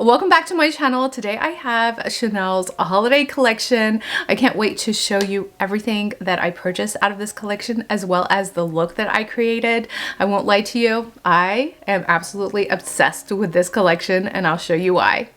Welcome back to my channel. Today I have Chanel's holiday collection. I can't wait to show you everything that I purchased out of this collection as well as the look that I created. I won't lie to you, I am absolutely obsessed with this collection and I'll show you why.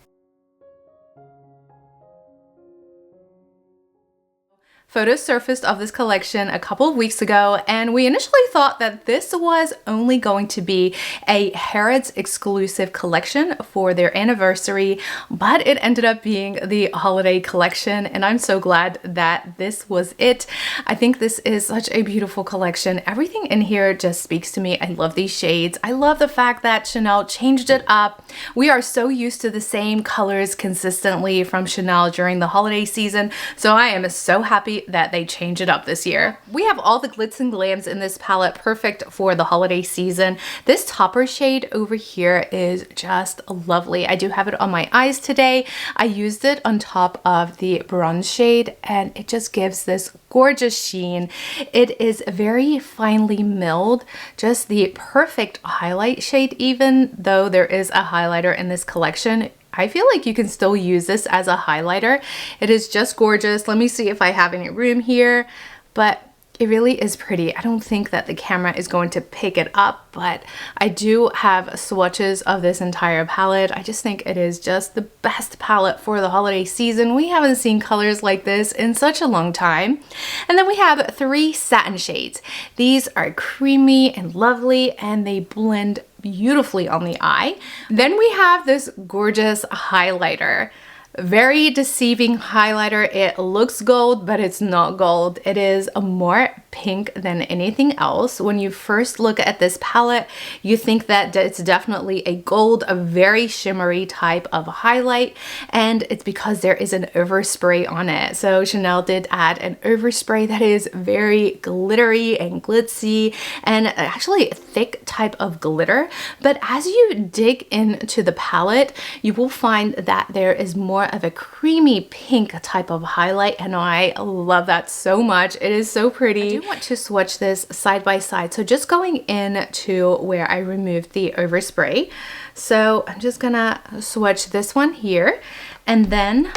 Photos surfaced of this collection a couple of weeks ago, and we initially thought that this was only going to be a Harrods exclusive collection for their anniversary, but it ended up being the holiday collection, and I'm so glad that this was it. I think this is such a beautiful collection. Everything in here just speaks to me. I love these shades. I love the fact that Chanel changed it up. We are so used to the same colors consistently from Chanel during the holiday season, so I am so happy that they changed it up this year. We have all the glitz and glams in this palette, perfect for the holiday season. This topper shade over here is just lovely. I do have it on my eyes today. I used it on top of the bronze shade and it just gives this gorgeous sheen. It is very finely milled, just the perfect highlight shade. Even though there is a highlighter in this collection, I feel like you can still use this as a highlighter. It is just gorgeous. Let me see if I have any room here, but it really is pretty. I don't think that the camera is going to pick it up, but I do have swatches of this entire palette. I just think it is just the best palette for the holiday season. We haven't seen colors like this in such a long time. And then we have 3 satin shades. These are creamy and lovely and they blend beautifully on the eye. Then we have this gorgeous highlighter. Very deceiving highlighter. It looks gold, but it's not gold. It is a more pink than anything else. When you first look at this palette, you think that it's definitely a gold, a very shimmery type of highlight, and it's because there is an overspray on it. So Chanel did add an overspray that is very glittery and glitzy and actually a thick type of glitter. But as you dig into the palette, you will find that there is more of a creamy pink type of highlight, and I love that so much. It is so pretty. I do want to swatch this side by side, so just going in to where I removed the overspray. So I'm just gonna swatch this one here, and then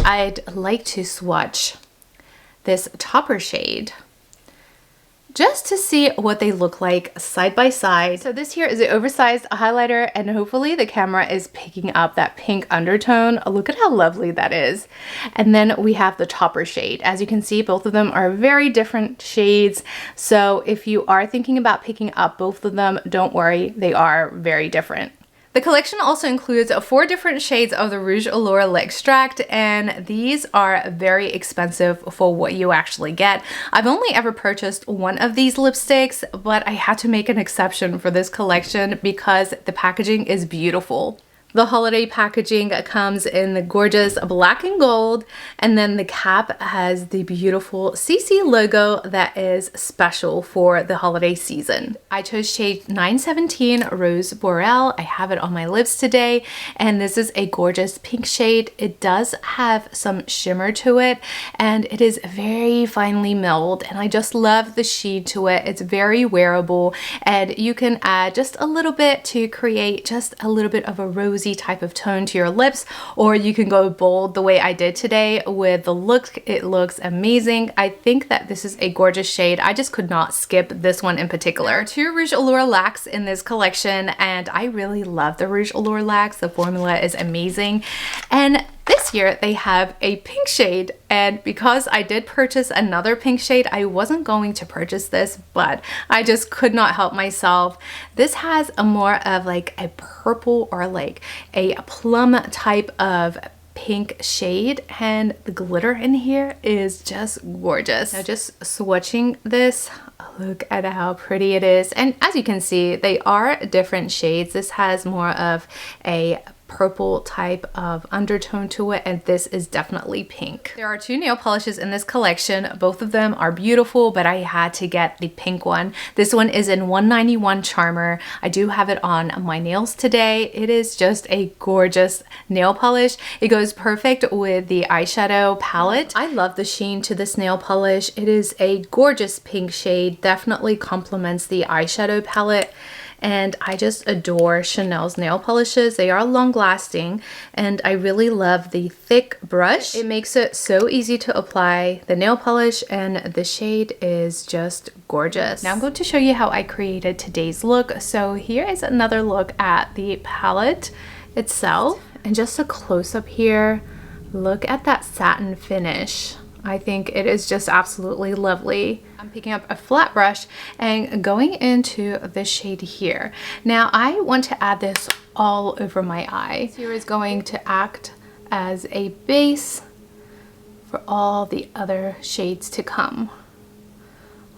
I'd like to swatch this topper shade just to see what they look like side by side. So this here is an oversized highlighter, and hopefully the camera is picking up that pink undertone. Look at how lovely that is. And then we have the topper shade. As you can see, both of them are very different shades. So if you are thinking about picking up both of them, don't worry, they are very different. The collection also includes 4 different shades of the Rouge Allure Lip Extract, and these are very expensive for what you actually get. I've only ever purchased one of these lipsticks, but I had to make an exception for this collection because the packaging is beautiful. The holiday packaging comes in the gorgeous black and gold, and then the cap has the beautiful CC logo that is special for the holiday season. I chose shade 917 Rose Boreal. I have it on my lips today, and this is a gorgeous pink shade. It does have some shimmer to it, and it is very finely milled, and I just love the sheen to it. It's very wearable, and you can add just a little bit to create just a little bit of a rosy type of tone to your lips, or you can go bold the way I did today with the look. It looks amazing. I think that this is a gorgeous shade. I just could not skip this one in particular. There are 2 Rouge Allure Laques in this collection, and I really love the Rouge Allure Laques. The formula is amazing, and this year they have a pink shade, and because I did purchase another pink shade, I wasn't going to purchase this, but I just could not help myself. This has a more of like a purple or like a plum type of pink shade, and the glitter in here is just gorgeous. Now just swatching this, look at how pretty it is, and as you can see, they are different shades. This has more of a purple type of undertone to it, and this is definitely pink. There are 2 nail polishes in this collection. Both of them are beautiful, but I had to get the pink one. This one is in 191 Charmer. I do have it on my nails today. It is just a gorgeous nail polish. It goes perfect with the eyeshadow palette. I love the sheen to this nail polish. It is a gorgeous pink shade, definitely complements the eyeshadow palette. and I just adore Chanel's nail polishes. They are long lasting, and I really love the thick brush. It makes it so easy to apply the nail polish, and the shade is just gorgeous. Now I'm going to show you how I created today's look. So here is another look at the palette itself, and just a close-up here. Look at that satin finish. I think it is just absolutely lovely. I'm picking up a flat brush and going into this shade here. Now I want to add this all over my eye. This here is going to act as a base for all the other shades to come.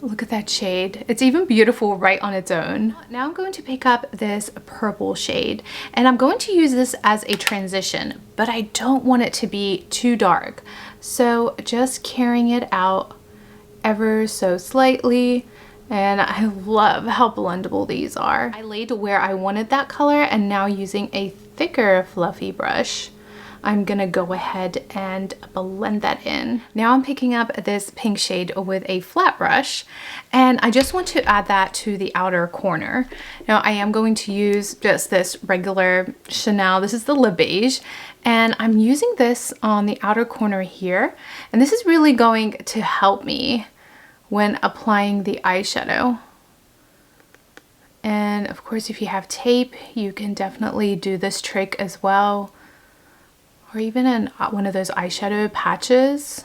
Look at that shade. It's even beautiful right on its own. Now I'm going to pick up this purple shade, and I'm going to use this as a transition, but I don't want it to be too dark. So just carrying it out ever so slightly. And I love how blendable these are. I laid where I wanted that color, and now using a thicker fluffy brush, I'm gonna go ahead and blend that in. Now I'm picking up this pink shade with a flat brush, and I just want to add that to the outer corner. Now I am going to use just this regular Chanel, this is the Le Beige, and I'm using this on the outer corner here, and this is really going to help me when applying the eyeshadow. And of course, if you have tape, you can definitely do this trick as well, or even in one of those eyeshadow patches.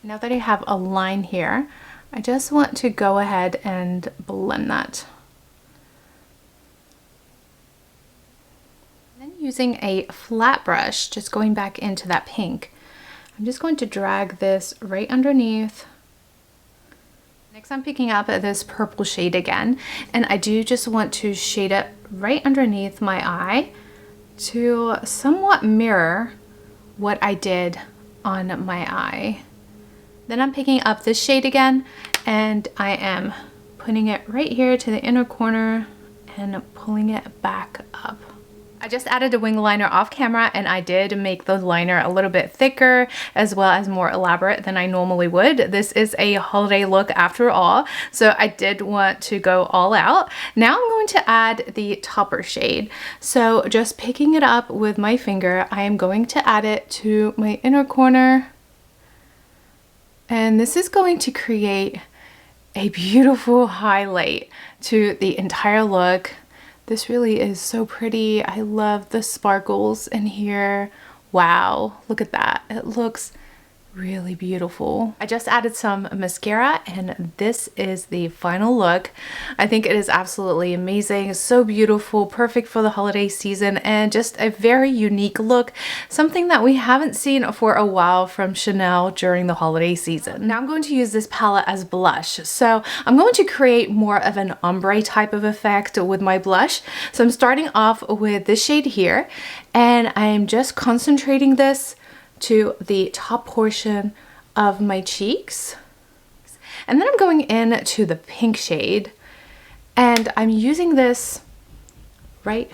Now that I have a line here, I just want to go ahead and blend that. Then using a flat brush, just going back into that pink, I'm just going to drag this right underneath. Next I'm picking up this purple shade again, and I do just want to shade it right underneath my eye to somewhat mirror what I did on my eye. Then I'm picking up this shade again, and I am putting it right here to the inner corner and pulling it back up. I just added a wing liner off camera, and I did make the liner a little bit thicker as well as more elaborate than I normally would. This is a holiday look after all, so I did want to go all out. Now I'm going to add the topper shade. So just picking it up with my finger, I am going to add it to my inner corner, and this is going to create a beautiful highlight to the entire look. This really is so pretty. I love the sparkles in here. Wow, look at that. It looks really beautiful. I just added some mascara, and this is the final look. I think it is absolutely amazing. So beautiful, perfect for the holiday season, and just a very unique look. Something that we haven't seen for a while from Chanel during the holiday season. Now I'm going to use this palette as blush. So I'm going to create more of an ombre type of effect with my blush. So I'm starting off with this shade here, and I'm just concentrating this to the top portion of my cheeks. And then I'm going in to the pink shade, and I'm using this right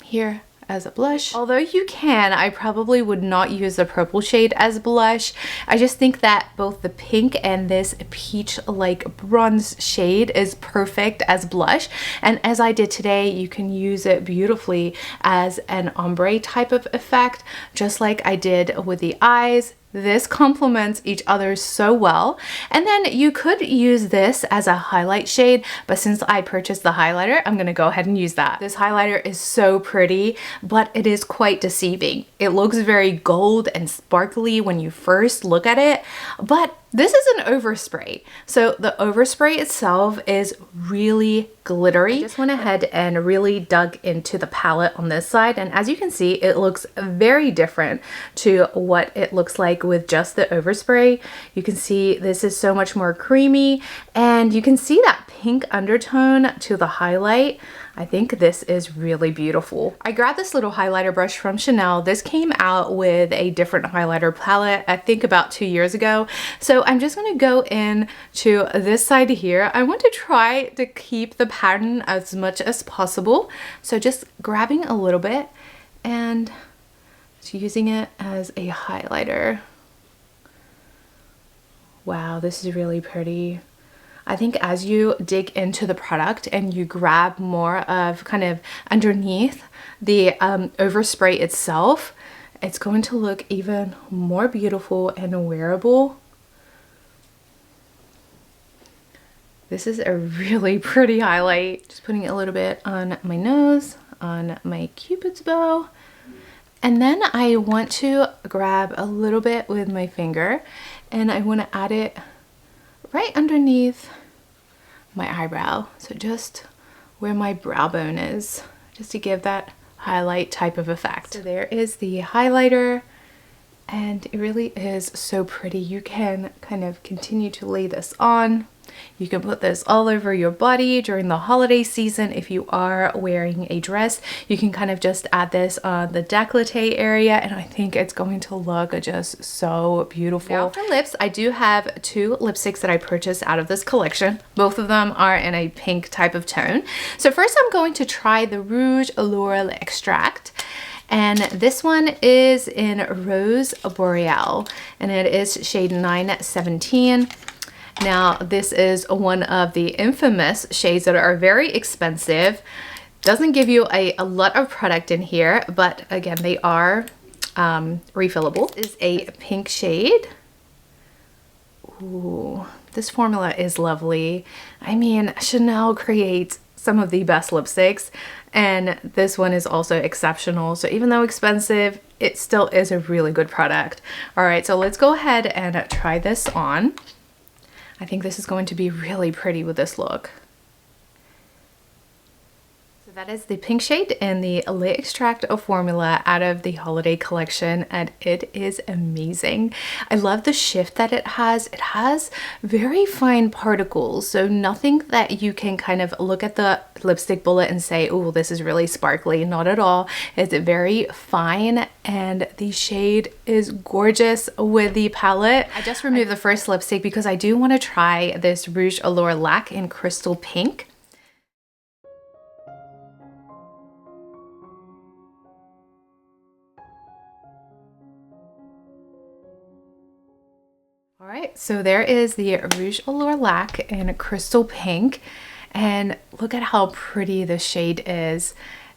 here as a blush. Although you can, I probably would not use the purple shade as blush. I just think that both the pink and this peach-like bronze shade is perfect as blush. And as I did today, you can use it beautifully as an ombre type of effect, just like I did with the eyes. This complements each other so well. And then you could use this as a highlight shade, but since I purchased the highlighter, I'm gonna go ahead and use that. This highlighter is so pretty, but it is quite deceiving. It looks very gold and sparkly when you first look at it, but this is an overspray. So the overspray itself is really glittery. I just went ahead and really dug into the palette on this side, and as you can see, it looks very different to what it looks like with just the overspray. You can see this is so much more creamy, and you can see that pink undertone to the highlight. I think this is really beautiful. I grabbed this little highlighter brush from Chanel. This came out with a different highlighter palette, I think about 2 years ago. So I'm just gonna go in to this side here. I want to try to keep the pattern as much as possible. So just grabbing a little bit and using it as a highlighter. Wow, this is really pretty. I think as you dig into the product and you grab more of kind of underneath the overspray itself, it's going to look even more beautiful and wearable. This is a really pretty highlight. Just putting a little bit on my nose, on my Cupid's bow. And then I want to grab a little bit with my finger and I want to add it right underneath my eyebrow. So just where my brow bone is, just to give that highlight type of effect. So there is the highlighter, and it really is so pretty. You can kind of continue to lay this on. You can put this all over your body during the holiday season. If you are wearing a dress, you can kind of just add this on the décolleté area, and I think it's going to look just so beautiful. Now for lips, I do have two lipsticks that I purchased out of this collection. Both of them are in a pink type of tone. So first I'm going to try the Rouge Allure Extract. And this one is in Rose Boreal, and it is shade 917. Now, this is one of the infamous shades that are very expensive. Doesn't give you a lot of product in here, but again, they are refillable. This is a pink shade. Ooh, this formula is lovely. I mean, Chanel creates some of the best lipsticks, and this one is also exceptional. So even though expensive, it still is a really good product. All right, so let's go ahead and try this on. I think this is going to be really pretty with this look. So that is the pink shade in the Laque Extract formula out of the holiday collection, and it is amazing. I love the shift that it has. It has very fine particles, so nothing that you can kind of look at the lipstick bullet and say, oh, this is really sparkly. Not at all. It's very fine, and the shade is gorgeous with the palette. I just removed the first lipstick because I do want to try this Rouge Allure Laque in Crystal Pink. All right, so there is the Rouge Allure Laque in Crystal Pink, and look at how pretty the shade is.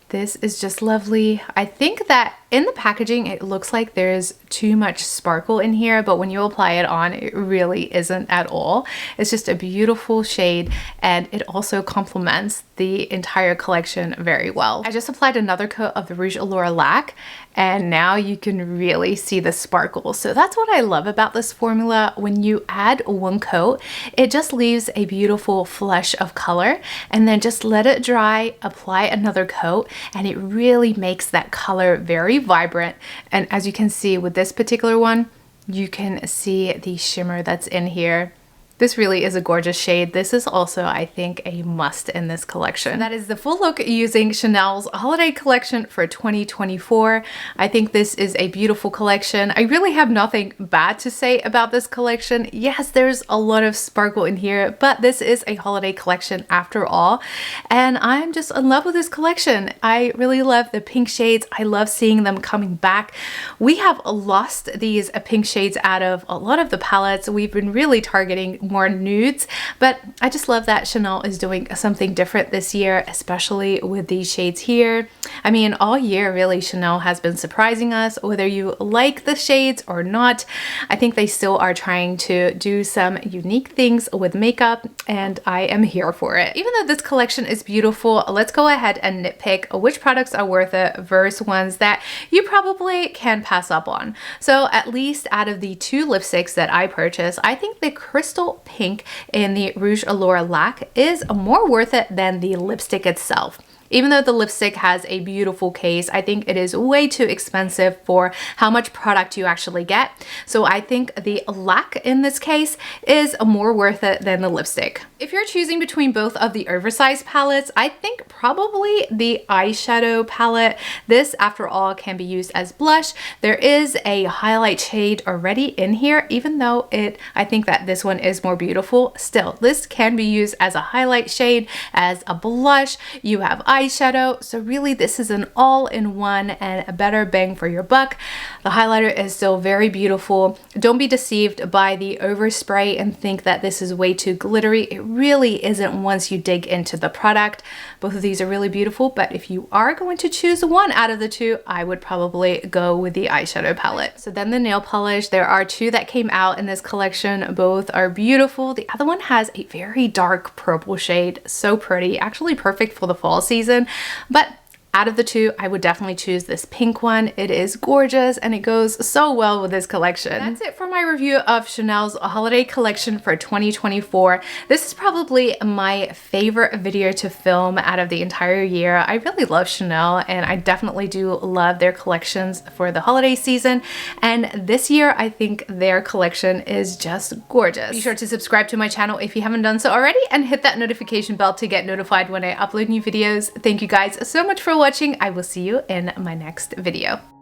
This is just lovely. I think that in the packaging, it looks like there's too much sparkle in here, but when you apply it on, it really isn't at all. It's just a beautiful shade, and it also complements the entire collection very well. I just applied another coat of the Rouge Allure Laque, and now you can really see the sparkle. So that's what I love about this formula. When you add one coat, it just leaves a beautiful flush of color, and then just let it dry, apply another coat, and it really makes that color very vibrant. And as you can see with this particular one, you can see the shimmer that's in here. This really is a gorgeous shade. This is also, I think, a must in this collection. That is the full look using Chanel's holiday collection for 2024. I think this is a beautiful collection. I really have nothing bad to say about this collection. Yes, there's a lot of sparkle in here, but this is a holiday collection after all. And I'm just in love with this collection. I really love the pink shades. I love seeing them coming back. We have lost these pink shades out of a lot of the palettes. We've been really targeting more nudes, but I just love that Chanel is doing something different this year, especially with these shades here. I mean, all year really Chanel has been surprising us, whether you like the shades or not. I think they still are trying to do some unique things with makeup, and I am here for it. Even though this collection is beautiful, let's go ahead and nitpick which products are worth it versus ones that you probably can pass up on. So at least out of the two lipsticks that I purchased, I think the Crystal Pink in the Rouge Allure Laque is more worth it than the lipstick itself. Even though the lipstick has a beautiful case, I think it is way too expensive for how much product you actually get. So I think the Laque in this case is more worth it than the lipstick. If you're choosing between both of the oversized palettes, I think probably the eyeshadow palette. This, after all, can be used as blush. There is a highlight shade already in here, even though I think that this one is more beautiful. Still, this can be used as a highlight shade, as a blush. You have eyeshadow eyeshadow. So really this is an all-in-one and a better bang for your buck. The highlighter is still very beautiful. Don't be deceived by the overspray and think that this is way too glittery. It really isn't once you dig into the product. Both of these are really beautiful, but if you are going to choose one out of the two, I would probably go with the eyeshadow palette. So then the nail polish, there are two that came out in this collection. Both are beautiful. The other one has a very dark purple shade, so pretty, actually perfect for the fall season. But out of the two, I would definitely choose this pink one. It is gorgeous and it goes so well with this collection. That's it for my review of Chanel's holiday collection for 2024. This is probably my favorite video to film out of the entire year. I really love Chanel and I definitely do love their collections for the holiday season. And this year, I think their collection is just gorgeous. Be sure to subscribe to my channel if you haven't done so already and hit that notification bell to get notified when I upload new videos. Thank you guys so much for watching. I will see you in my next video.